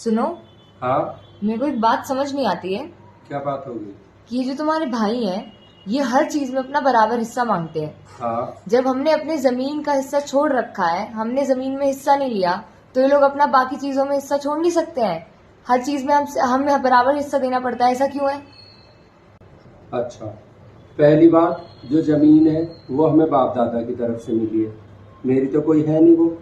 सुनो, हाँ। मेरे को एक बात समझ नहीं आती है क्या बात होगी? कि ये जो तुम्हारे भाई हैं, ये हर चीज में अपना बराबर हिस्सा मांगते हैं। हाँ। जब हमने अपने जमीन का हिस्सा छोड़ रखा है, हमने जमीन में हिस्सा नहीं लिया, तो ये लोग अपना बाकी चीजों में हिस्सा छोड़ नहीं सकते हैं। हर चीज में हमें बराबर हिस्सा देना पड़ता है, ऐसा क्यों है? अच्छा, पहली बात, जो जमीन है वो हमें बाप दादा की तरफ से मिली है, मेरी तो कोई है नहीं वो।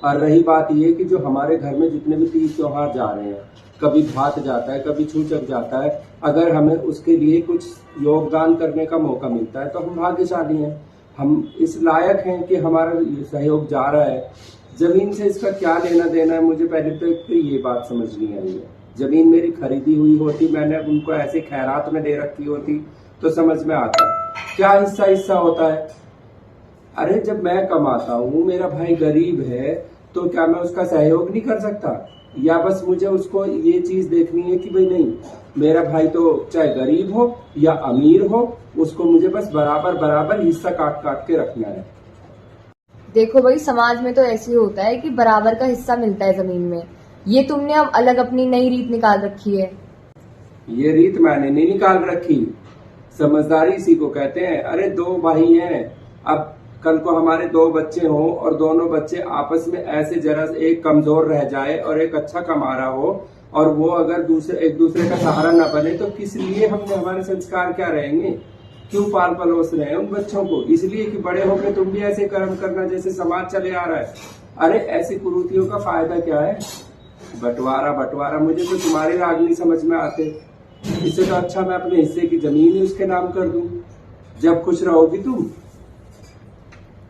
और रही बात ये कि जो हमारे घर में जितने भी तीज त्योहार जा रहे हैं, कभी भात जाता है, कभी छूचक जाता है, अगर हमें उसके लिए कुछ योगदान करने का मौका मिलता है तो हम भाग्यशाली हैं। हम इस लायक हैं कि हमारा ये सहयोग जा रहा है। जमीन से इसका क्या लेना देना है, मुझे पहले तो ये बात समझ नहीं आई है। जमीन मेरी खरीदी हुई होती, मैंने उनको ऐसे खैरात में दे रखी होती तो समझ में आता। क्या हिस्सा हिस्सा होता है? अरे जब मैं कमाता हूँ, मेरा भाई गरीब है, तो क्या मैं उसका सहयोग नहीं कर सकता? या बस मुझे उसको ये चीज देखनी है कि भाई नहीं, मेरा भाई तो चाहे गरीब हो या अमीर हो, उसको मुझे बस बराबर बराबर हिस्सा काट काट के रखना है। देखो भाई, समाज में तो ऐसे ही होता है कि बराबर का हिस्सा मिलता है जमीन में। ये तुमने अब अलग अपनी नई रीत निकाल रखी है। ये रीत मैंने नहीं निकाल रखी, समझदारी इसी को कहते हैं। अरे दो भाई हैं, अब कल को हमारे दो बच्चे हों और दोनों बच्चे आपस में ऐसे जरा एक कमजोर रह जाए और एक अच्छा कमा रहा हो, और वो अगर एक दूसरे का सहारा न बने, तो किस लिए हमने, हमारे संस्कार क्या रहेंगे? क्यों पाल पलोस रहे हैं उन बच्चों को? इसलिए कि बड़े होकर तुम भी ऐसे कर्म करना जैसे समाज चले आ रहा है। अरे ऐसी कुरीतियों का फायदा क्या है? बंटवारा बंटवारा, मुझे तो तुम्हारे राग नहीं समझ में आते। इससे तो अच्छा मैं अपने हिस्से की जमीन ही उसके नाम कर दूं, जब खुश रहोगी तुम।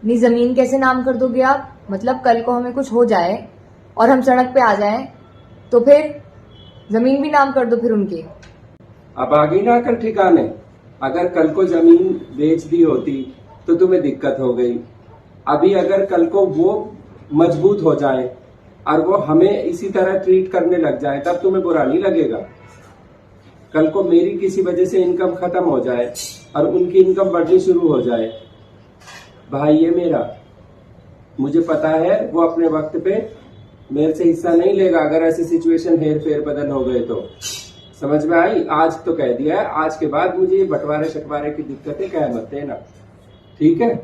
नहीं, जमीन कैसे नाम कर दोगे आप? मतलब कल को हमें कुछ हो जाए और हम सड़क पे आ जाएं, तो फिर जमीन भी नाम कर दो फिर उनकी। अब आ गई ना अकल ठिकाने? अगर कल को जमीन बेच दी होती तो तुम्हें दिक्कत हो गई। अभी अगर कल को वो मजबूत हो जाए और वो हमें इसी तरह ट्रीट करने लग जाए, तब तुम्हें बुरा नहीं लगेगा? कल को मेरी किसी वजह से इनकम खत्म हो जाए और उनकी इनकम बढ़नी शुरू हो जाए, भाई ये मेरा, मुझे पता है वो अपने वक्त पे मेरे से हिस्सा नहीं लेगा अगर ऐसी सिचुएशन हेर फेर बदल हो गए तो। समझ में आई? आज तो कह दिया है, आज के बाद मुझे ये बंटवारे शटवारे की दिक्कतें कह मत देना, ठीक है?